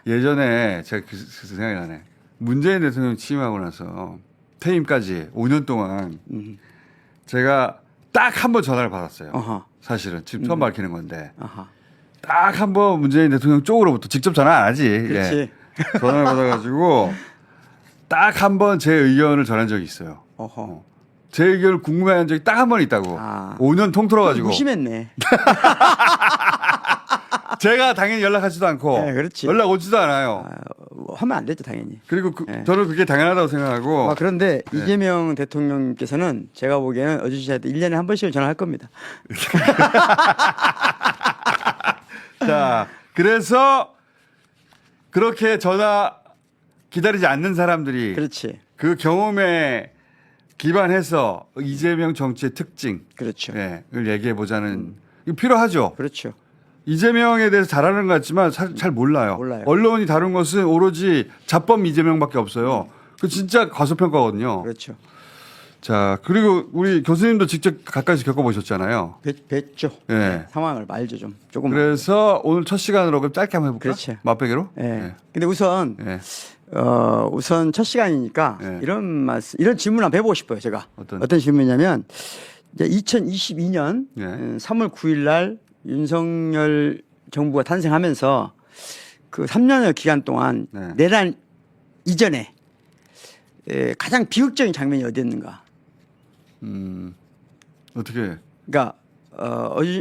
예전에 제가 그 생각이 나네. 문재인 대통령 취임하고 나서 퇴임까지 5년 동안 제가 딱 한 번 전화를 받았어요. 어허. 사실은 지금 처음 밝히는 건데 아하. 딱 한 번 문재인 대통령 쪽으로부터 직접 전화 안 하지. 그렇지. 예. 전화를 받아가지고 딱 한 번 제 의견을 전한 적이 있어요. 어허. 제 의견을 궁금해한 적이 딱 한 번 있다고. 아. 5년 통틀어가지고. 무심했네. 제가 당연히 연락하지도 않고 네, 그렇지. 연락 오지도 않아요. 하면 안 되죠, 당연히. 그리고 네. 저는 그게 당연하다고 생각하고. 그런데 이재명 대통령께서는 제가 보기에는 어준 씨한테 1년에 한 번씩은 전화할 겁니다. 자, 그래서 그렇게 전화 기다리지 않는 사람들이 그렇지. 그 경험에 기반해서 이재명 정치의 특징, 그렇죠. 을 얘기해 보자는 이거 필요하죠. 그렇죠. 이재명에 대해서 잘하는 것 같지만 잘 몰라요. 몰라요. 언론이 다룬 것은 오로지 자범 이재명밖에 없어요. 그 진짜 과소평가거든요. 그렇죠. 자, 그리고 우리 교수님도 직접 가까이서 겪어보셨잖아요. 뵀죠. 예. 상황을 알죠, 좀. 조금. 그래서 오늘 첫 시간으로 그럼 짧게 한번 해볼까요? 그렇죠. 맛배기로? 예. 근데 우선 예. 우선 첫 시간이니까 예. 이런 질문 한번 해보고 싶어요, 제가. 어떤 질문이냐면 이제 2022년 예. 3월 9일 날 윤석열 정부가 탄생하면서 그 3년여 기간 동안 네. 내란 이전에 가장 비극적인 장면이 어디였는가? 어떻게? 그러니까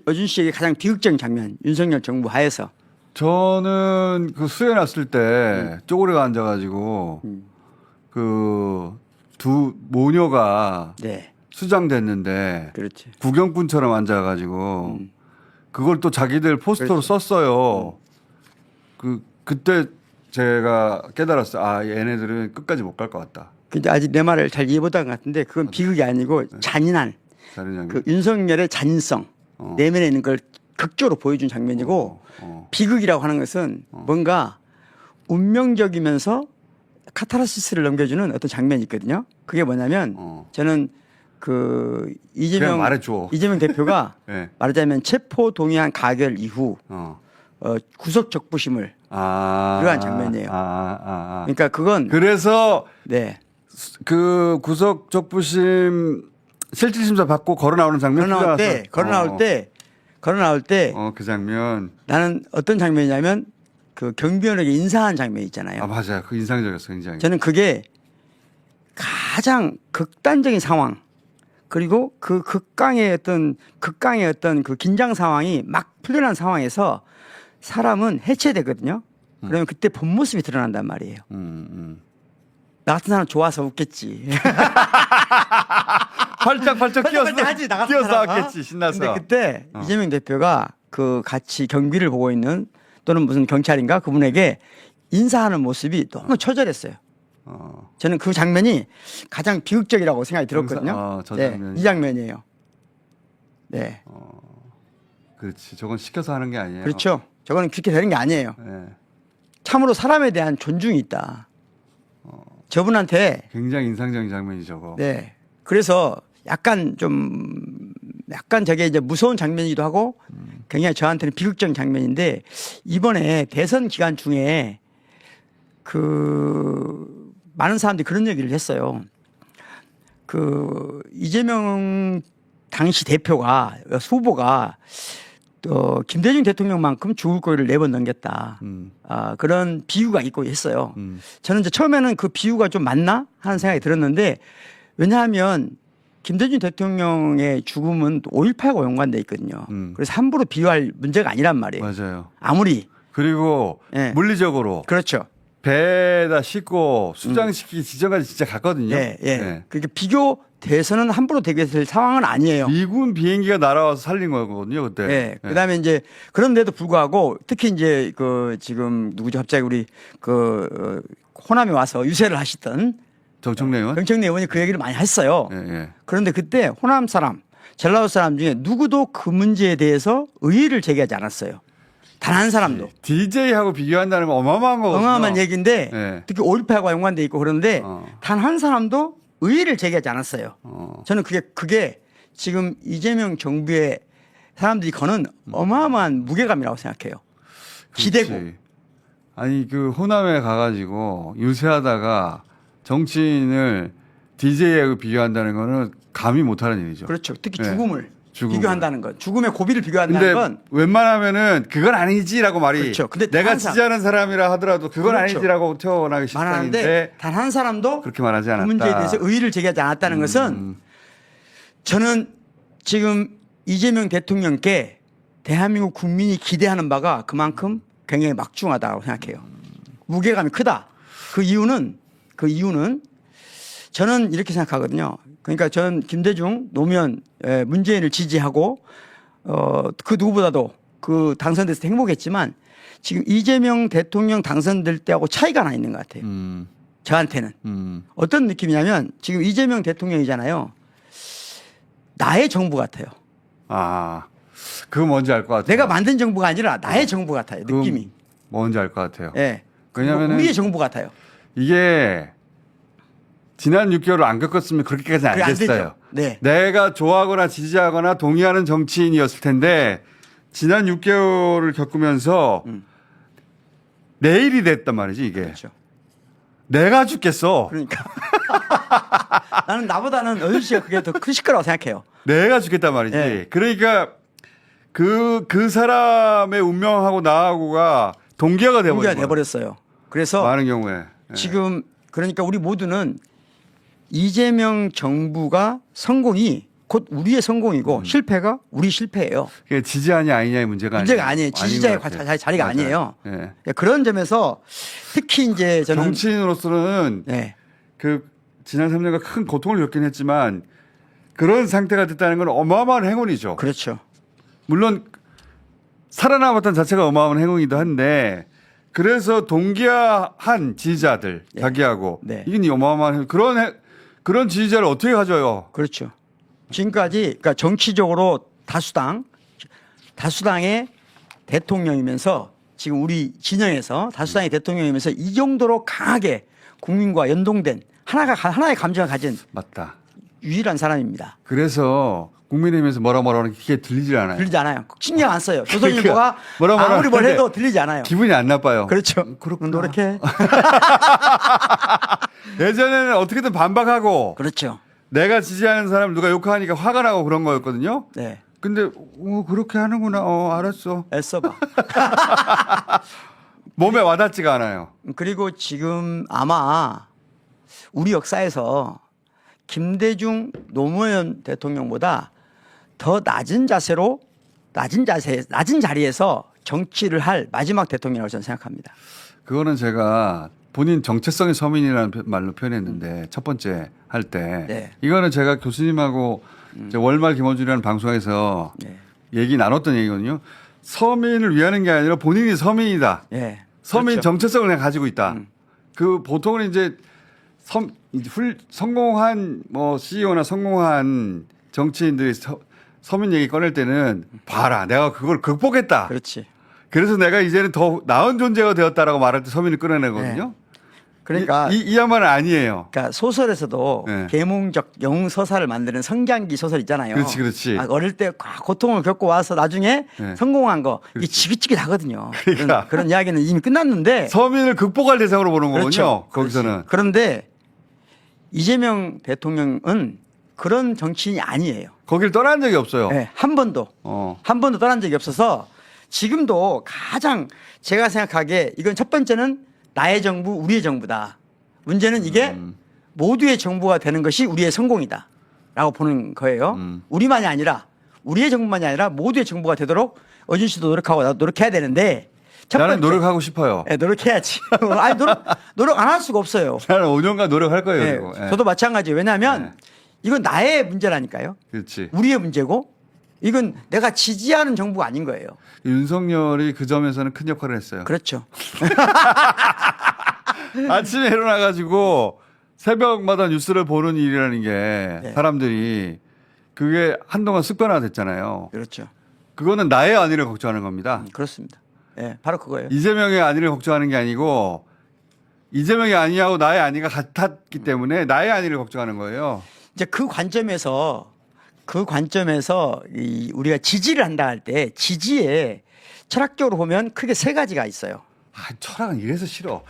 어준 씨에게 가장 비극적인 장면, 윤석열 정부 하에서. 저는 그 수해 났을 때 쪼그려 앉아가지고 그 두 모녀가 네, 수장됐는데 그렇지. 구경꾼처럼 앉아가지고 그걸 또 자기들 포스터로 그렇지. 썼어요. 그때 제가 깨달았어요. 아, 얘네들은 끝까지 못 갈 것 같다. 근데 아직 내 말을 잘 이해 못한 것 같은데 그건 비극이 아니고 잔인한 다른 장면. 그 윤석열의 잔인성 내면에 있는 걸 극적으로 보여준 장면이고 비극이라고 하는 것은 뭔가 운명적이면서 카타르시스를 넘겨주는 어떤 장면이 있거든요. 그게 뭐냐면 저는 그 그냥 말해줘. 이재명 대표가 네. 말하자면 체포 동의안 가결 이후 구속 적부심을 그러한 장면이에요. 그러니까 그건 그래서 네. 그 구속 적부심 실질심사 받고 걸어 나오는 장면 걸어 나올 때 그 장면. 나는 어떤 장면이냐면 그 경비원에게 인사한 장면 있잖아요. 아, 맞아요. 그 인상적이었어요, 굉장히. 저는 그게 가장 극단적인 상황 그리고 그 극강의 어떤 그 긴장 상황이 막 풀려난 상황에서 사람은 해체되거든요. 그러면 그때 본 모습이 드러난단 말이에요. 나 같은 사람 좋아서 웃겠지. 활짝활짝 뛰어서 나왔겠지, 신나서. 근데 그때 이재명 대표가 그 같이 경비를 보고 있는 또는 무슨 경찰인가 그분에게 인사하는 모습이 너무 처절했어요. 저는 그 장면이 가장 비극적이라고 생각이 들었거든요. 저 네, 장면이. 이 장면이에요. 네. 그렇지. 저건 시켜서 하는 게 아니에요. 그렇죠. 저거는 그렇게 되는 게 아니에요. 네. 참으로 사람에 대한 존중이 있다. 저분한테 굉장히 인상적인 장면이 저거. 네. 그래서 약간 저게 이제 무서운 장면이기도 하고 굉장히 저한테는 비극적인 장면인데 이번에 대선 기간 중에 그 많은 사람들이 그런 얘기를 했어요. 그 이재명 당시 대표가 후보가 또 김대중 대통령만큼 죽을 거리를 4번 넘겼다. 그런 비유가 있고 했어요. 저는 이제 처음에는 그 비유가 좀 맞나 하는 생각이 들었는데 왜냐하면 김대중 대통령의 죽음은 5.18과 연관돼 있거든요. 그래서 함부로 비유할 문제가 아니란 말이에요. 맞아요. 아무리. 그리고 네. 물리적으로 그렇죠. 배에다 싣고 수장시키기 지점까지 진짜 갔거든요. 예, 예. 네. 그러니까 비교돼서는 함부로 대비될 상황은 아니에요. 미군 비행기가 날아와서 살린 거거든요, 그때. 예. 그다음에 이제 그런데도 불구하고 특히 이제 그 지금 누구죠? 갑자기 우리 그 호남에 와서 유세를 하시던 정청래 의원? 정청래 의원이 그 얘기를 많이 했어요. 예, 예. 그런데 그때 호남 사람, 전라도 사람 중에 누구도 그 문제에 대해서 의의를 제기하지 않았어요. 단 한 사람도. DJ하고 비교한다는 건 어마어마한 거거든요. 어마어마한 얘기인데 네. 특히 5.18과 연관돼 있고 그런데 단 한 사람도 의의를 제기하지 않았어요. 저는 그게 지금 이재명 정부의 사람들이 거는 어마어마한 무게감이라고 생각해요. 기대고. 그렇지. 아니 그 호남에 가가지고 유세하다가 정치인을 DJ하고 비교한다는 거는 감히 못하는 일이죠. 그렇죠. 특히 네. 죽음을 죽음을. 비교한다는 건, 죽음의 고비를 비교한다는 근데 건 웬만하면은 그건 아니지라고 말이. 그렇죠. 근데 내가 항상- 지지하는 사람이라 하더라도 그건 그렇죠. 아니지라고 태어나기 말하는데 십상인데 단 한 사람도 그렇게 말하지 그 않았다. 문제에 대해서 의의를 제기하지 않았다는 것은 저는 지금 이재명 대통령께 대한민국 국민이 기대하는 바가 그만큼 굉장히 막중하다고 생각해요. 무게감이 크다. 그 이유는 저는 이렇게 생각하거든요. 그러니까 저는 김대중, 노무현, 문재인을 지지하고 그 누구보다도 그 당선돼서 행복했지만 지금 이재명 대통령 당선될 때하고 차이가 하나 있는 것 같아요. 저한테는. 어떤 느낌이냐면 지금 이재명 대통령이잖아요. 나의 정부 같아요. 아, 그거 뭔지 알 것 같아요. 내가 만든 정부가 아니라 나의 정부 같아요. 그거 느낌이. 뭔지 알 것 같아요. 예. 왜냐면은 우리의 정부 같아요. 이게 지난 6개월을 안 겪었으면 그렇게까지는 그게 안 안 되죠. 됐어요. 네. 내가 좋아하거나 지지하거나 동의하는 정치인이었을 텐데 지난 6개월을 겪으면서 내일이 됐단 말이지 이게. 그렇죠. 내가 죽겠어. 그러니까 나는 나보다는 어윤 씨가 그게 더 크실 거라고 생각해요. 내가 죽겠단 말이지. 네. 그러니까 그 사람의 운명하고 나하고가 동기화가 우리가 돼버린 거예요. 돼버렸어요. 그래서 많은 경우에. 예. 지금 그러니까 우리 모두는 이재명 정부가 성공이 곧 우리의 성공이고 실패가 우리 실패예요. 그게 지지하냐 아니냐의 문제가 문제가 아니에요. 아닌 지지자의 것 같아요. 자리가 맞아요. 아니에요. 예. 그런 점에서 특히 이제 저는 정치인으로서는 네. 그 지난 3년간 큰 고통을 겪긴 했지만 그런 상태가 됐다는 건 어마어마한 행운이죠. 그렇죠. 물론 살아남았다는 자체가 어마어마한 행운이기도 한데 그래서 동기화한 지지자들 네. 자기하고 네. 이게 어마어마한 그런 지지자를 어떻게 가져요? 그렇죠. 지금까지 그러니까 정치적으로 다수당의 대통령이면서 지금 우리 진영에서 다수당의 대통령이면서 이 정도로 강하게 국민과 연동된 하나의 감정을 가진 맞다. 유일한 사람입니다. 그래서 국민의힘에서 뭐라 하는 게 들리질 않아요. 들리지 않아요. 신경 안 써요. 조선일보가 뭐라 아무리 뭘 하는데 해도 들리지 않아요. 기분이 안 나빠요. 그렇죠. 노력해. 예전에는 어떻게든 반박하고 그렇죠. 내가 지지하는 사람 누가 욕하니까 화가 나고 그런 거였거든요. 네. 근데 그렇게 하는구나. 알았어. 애써봐. 몸에 와닿지가 않아요. 그리고 지금 아마 우리 역사에서 김대중 노무현 대통령보다 더 낮은 자리에서 정치를 할 마지막 대통령이라고 저는 생각합니다. 그거는 제가 본인 정체성의 서민이라는 말로 표현했는데 첫 번째 할 때 네. 이거는 제가 교수님하고 이제 월말 김어준이라는 방송에서 네. 얘기 나눴던 얘기거든요. 서민을 위하는 게 아니라 본인이 서민이다. 네. 서민 그렇죠. 정체성을 내가 가지고 있다. 그 보통은 이제 성공한 뭐 CEO나 성공한 정치인들이 서민 얘기 꺼낼 때는 봐라 내가 그걸 극복했다. 그렇지. 그래서 내가 이제는 더 나은 존재가 되었다라고 말할 때 서민을 끌어내거든요. 그러니까 이야말은 아니에요. 그러니까 소설에서도 네. 계몽적 영서사를 만드는 성장기 소설 있잖아요. 그렇지. 어릴 때 고통을 겪고 와서 나중에 네. 성공한 거 이게 그렇지. 지긋지긋하거든요. 그러니까. 그런 이야기는 이미 끝났는데 서민을 극복할 대상으로 보는 거군요. 그렇죠. 거기서는. 그렇지. 그런데 이재명 대통령은 그런 정치인이 아니에요. 거길 떠난 적이 없어요. 네, 한 번도 떠난 적이 없어서 지금도 가장 제가 생각하기에 이건 첫 번째는 나의 정부, 우리의 정부다. 문제는 이게 모두의 정부가 되는 것이 우리의 성공이다. 라고 보는 거예요. 우리만이 아니라 우리의 정부만이 아니라 모두의 정부가 되도록 어준 씨도 노력하고 나도 노력해야 되는데 첫 나는 번째, 노력하고 싶어요. 네, 노력해야지. 아니, 노력 안 할 수가 없어요. 나는 5년간 노력할 거예요. 네, 그리고. 예. 저도 마찬가지예요. 왜냐하면 네. 이건 나의 문제라니까요. 그렇지. 우리의 문제고 이건 내가 지지하는 정부가 아닌 거예요. 윤석열이 그 점에서는 큰 역할을 했어요. 그렇죠. 아침에 일어나가지고 새벽마다 뉴스를 보는 일이라는 게 네. 사람들이 그게 한동안 습관화됐잖아요. 그렇죠. 그거는 나의 안위를 걱정하는 겁니다. 그렇습니다. 예, 바로 그거예요. 이재명의 안위를 걱정하는 게 아니고 이재명의 안위하고 나의 안위가 같았기 때문에 나의 안위를 걱정하는 거예요. 이제 그 관점에서 우리가 지지를 한다 할 때 지지에 철학적으로 보면 크게 세 가지가 있어요. 철학은 이래서 싫어.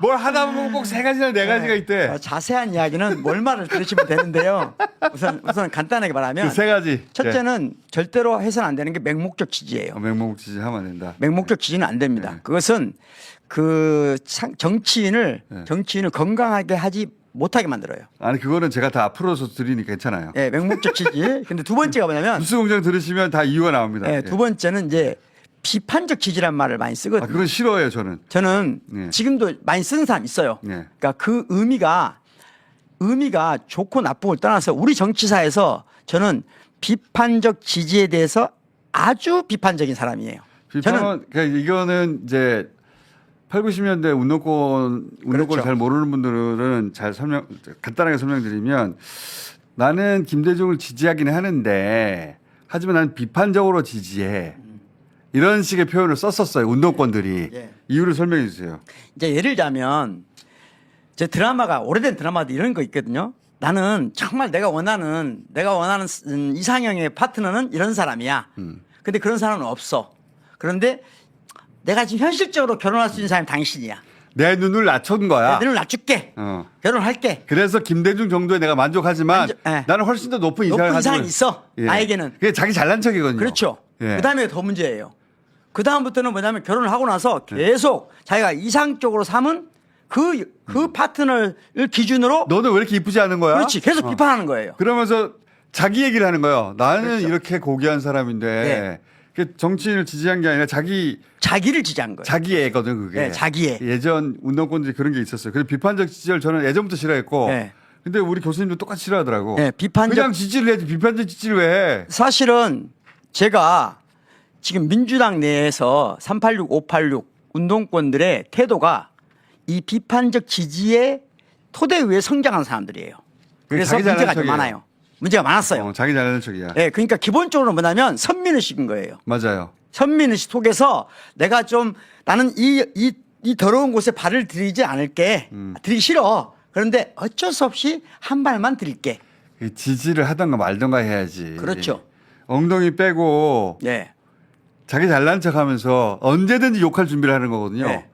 뭘 하다 보면 꼭 세 가지나 네 가지가 있대. 자세한 이야기는 월말을 들으시면 되는데요. 우선 간단하게 말하면 그 세 가지. 첫째는 절대로 해서는 안 되는 게 맹목적 지지예요. 맹목 지지 하면 안 된다. 맹목적 지지는 안 됩니다. 네. 그것은 그 정치인을 네. 건강하게 하지 못하게 만들어요. 아니 그거는 제가 다 앞으로서 드리니 괜찮아요. 예, 맹목적 지지. 근데 두 번째가 뭐냐면 뉴스공장 들으시면 다 이유가 나옵니다. 두 번째는 이제 비판적 지지란 말을 많이 쓰거든요. 그건 싫어해요 저는. 저는 네. 지금도 많이 쓰는 사람 있어요. 네. 그러니까 그 의미가 좋고 나쁘고를 떠나서 우리 정치사에서 저는 비판적 지지에 대해서 아주 비판적인 사람이에요. 비판은 그러니까 이거는 이제 8, 90년대 운동권 그렇죠. 잘 모르는 분들은 간단하게 설명드리면 나는 김대중을 지지하기는 하는데 하지만 나는 비판적으로 지지해. 이런 식의 표현을 썼었어요. 운동권들이. 예. 이유를 설명해 주세요. 이제 예를 들자면 제 드라마가 오래된 드라마도 이런 거 있거든요. 나는 정말 내가 원하는 이상형의 파트너는 이런 사람이야. 근데 그런 사람은 없어. 그런데 내가 지금 현실적으로 결혼할 수 있는 사람이 당신이야. 내 눈을 낮춘 거야. 내가 낮출게. 결혼할게. 그래서 김대중 정도에 내가 만족하지만 예. 나는 훨씬 더 높은 높은 이상을 이상이 있어. 예. 나에게는. 그게 자기 잘난 척이거든요. 그렇죠. 예. 그다음에 더 문제예요. 그다음부터는 뭐냐면 결혼을 하고 나서 계속 자기가 이상적으로 삼은 그 파트너를 기준으로 너는 왜 이렇게 이쁘지 않은 거야? 그렇지. 계속 비판하는 거예요. 그러면서 자기 얘기를 하는 거예요. 나는 그렇죠. 이렇게 고귀한 사람인데 네. 그게 정치인을 지지한 게 아니라 자기를 지지한 거예요. 자기 애거든 그게. 네, 자기 애. 예전 운동권들이 그런 게 있었어요. 그래서 비판적 지지를 저는 예전부터 싫어했고 네. 근데 우리 교수님도 똑같이 싫어하더라고. 네, 그냥 지지를 해야지 비판적 지지를 왜 해? 사실은 제가 지금 민주당 내에서 386, 586 운동권들의 태도가 이 비판적 지지의 토대 위에 성장한 사람들이에요. 그래서 자기 잘난 문제가 좀 척이에요. 많아요. 문제가 많았어요. 자기 잘하는 척이야. 네, 그러니까 기본적으로 뭐냐면 선민의식인 거예요. 맞아요. 선민의식 속에서 내가 좀 나는 이 더러운 곳에 발을 들이지 않을게. 들이기 싫어. 그런데 어쩔 수 없이 한 발만 들일게. 지지를 하던가 말던가 해야지. 그렇죠. 엉덩이 빼고 네. 자기 잘난 척하면서 언제든지 욕할 준비를 하는 거거든요. 네.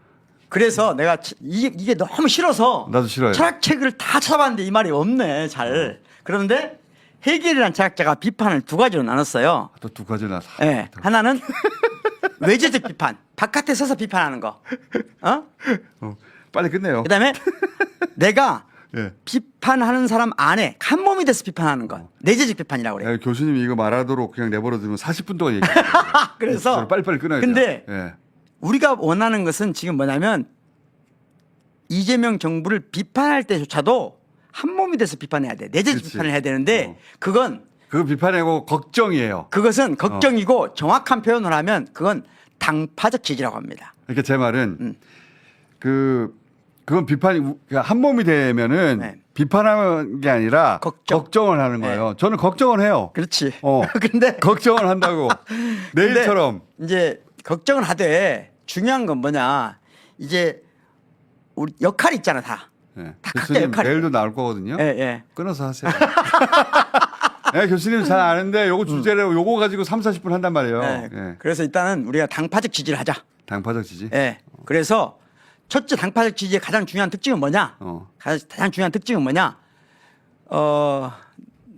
그래서 내가 이게 너무 싫어서 나도 싫어요. 철학책을 다 찾아봤는데 이 말이 없네 잘. 그런데 헤겔이라는 철학자가 비판을 두 가지로 나눴어요. 또 두 가지나. 네. 하나는 외제적 비판, 바깥에 서서 비판하는 거. 빨리 끝내요. 그다음에 내가 예. 비판하는 사람 안에 한 몸이 돼서 비판하는 것. 내재적 비판이라고 그래요. 야, 교수님이 이거 말하도록 그냥 내버려 두면 40분 동안 얘기해요. 그래서 빨리빨리 끊어야 돼요. 근데 예. 우리가 원하는 것은 지금 뭐냐면 이재명 정부를 비판할 때조차도 한 몸이 돼서 비판해야 돼. 내재적 그렇지. 비판을 해야 되는데 그건 그거 비판하고 걱정이에요. 그것은 걱정이고 정확한 표현을 하면 그건 당파적 지지라고 합니다. 그러니까 제 말은 그건 비판이 한 몸이 되면은 네. 비판하는 게 아니라 걱정. 걱정을 하는 거예요. 저는 걱정을 해요. 그렇지. 어. 근데 걱정을 한다고 내일처럼. 이제 걱정을 하되 중요한 건 뭐냐. 이제 우리 역할이 있잖아 다. 예. 다 각자 교수님 역할이. 내일도 나올 거거든요. 예, 예. 끊어서 하세요. 네, 교수님 잘 아는데 요거 주제로 요거 가지고 3, 40분 한단 말이에요. 예. 예. 그래서 일단은 우리가 당파적 지지를 하자. 당파적 지지. 예. 그래서 첫째 당파적 지지의 가장 중요한 특징은 뭐냐? 가장 중요한 특징은 뭐냐?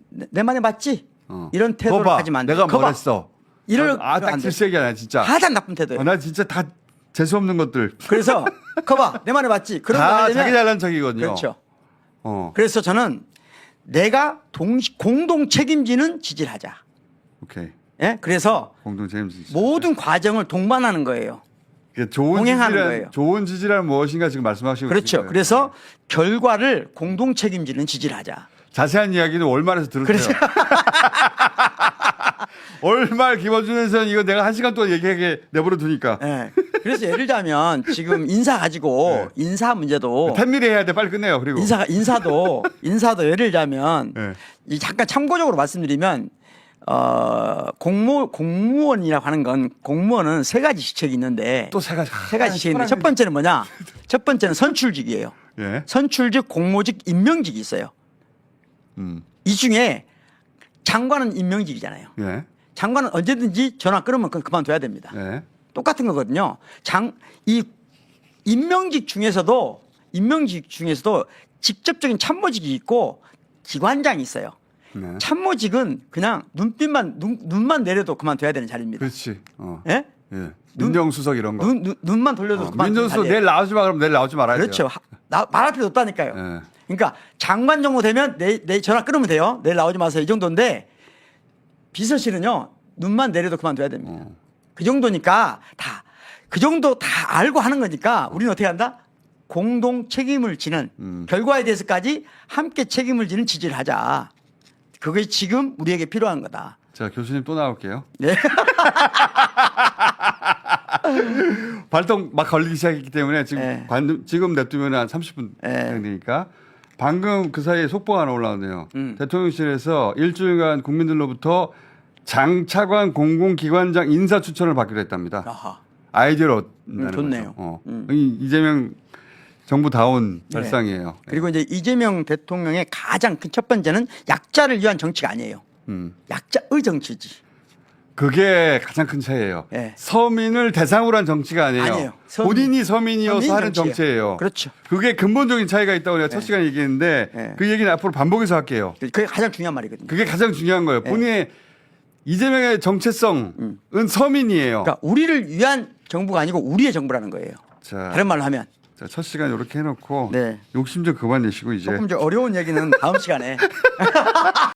내 말에 맞지? 이런 태도를 거봐, 하지만 안 돼. 내가 거봐. 뭘 했어. 이럴 딱 질색이야 나 진짜. 가장 나쁜 태도예요. 나 진짜 다 재수 없는 것들. 그래서 거봐 내 말에 맞지? 그런 거 다 하려면 자기 잘난 척이거든요. 그렇죠. 어. 그래서 저는 내가 공동 책임지는 지지를 하자. 오케이. 예? 그래서 공동 책임지. 모든 과정을 동반하는 거예요. 좋은 동행하는 지지란 거예요. 좋은 지지란 무엇인가 지금 말씀하시고 그렇죠. 계신 거예요. 그래서 결과를 공동 책임지는 지지를 하자. 자세한 이야기는 월말에서 들으세요. 월말 김어준에서는 이거 내가 1시간 동안 얘기하게 내버려 두니까. 예. 그래서 예를 들자면 지금 인사 가지고 인사 문제도 텐미리 해야 돼. 빨리 끝내요. 그리고 인사도 예를 들자면 네. 이 잠깐 참고적으로 말씀드리면 공무원이라고 하는 건 공무원은 세 가지 직책이 있는데 또 세 가지. 세 가지 직책이 있는데 첫 번째는 뭐냐? 첫 번째는 선출직이에요. 예. 선출직, 공모직, 임명직이 있어요. 이 중에 장관은 임명직이잖아요. 예. 장관은 언제든지 전화 끊으면 그건 그만둬야 됩니다. 예. 똑같은 거거든요. 이 임명직 중에서도 직접적인 참모직이 있고 기관장이 있어요. 네. 참모직은 그냥 눈만 내려도 그만둬야 되는 자리입니다. 그렇지. 예? 예. 민정수석 이런 거. 눈만 돌려도 그만둬야 민정수석 자리예요. 내일 나오지 마 그러면 내일 나오지 말아야 돼요. 그렇죠. 말할 필요 없다니까요. 예. 그러니까 장관 정도 되면 내 전화 끊으면 돼요. 내일 나오지 마세요. 이 정도인데 비서실은요. 눈만 내려도 그만둬야 됩니다. 그 정도니까 그 정도 다 알고 하는 거니까 우리는 어떻게 한다? 공동 책임을 지는 결과에 대해서까지 함께 책임을 지는 지지를 하자. 그게 지금 우리에게 필요한 거다. 자, 교수님 또 나올게요. 네. 발동 막 걸리기 시작했기 때문에 지금 네. 지금 냅두면 한 30분 네. 되니까 방금 그 사이에 속보가 하나 올라오네요. 대통령실에서 일주일간 국민들로부터 장차관 공공기관장 인사 추천을 받기로 했답니다. 아하. 아이디어를 얻는다는 좋네요. 거죠. 이재명 정부다운 발상이에요. 그리고 이제 이재명 대통령의 가장 큰 첫 번째는 약자를 위한 정치가 아니에요. 약자의 정치지. 그게 가장 큰 차이예요. 네. 서민을 대상으로 한 정치가 아니에요. 아니에요. 본인이 서민이어서 서민 하는 정치예요. 정치예요. 그렇죠. 그게 근본적인 차이가 있다고 내가 첫 시간에 얘기했는데 네. 그 얘기는 앞으로 반복해서 할게요. 그게 가장 중요한 말이거든요. 그게 가장 중요한 거예요. 본인의 이재명의 정체성은 서민이에요. 그러니까 우리를 위한 정부가 아니고 우리의 정부라는 거예요. 자, 다른 말로 하면. 자, 첫 시간 이렇게 해놓고 네. 욕심 좀 그만 내시고 이제 조금 좀 어려운 얘기는 다음 시간에.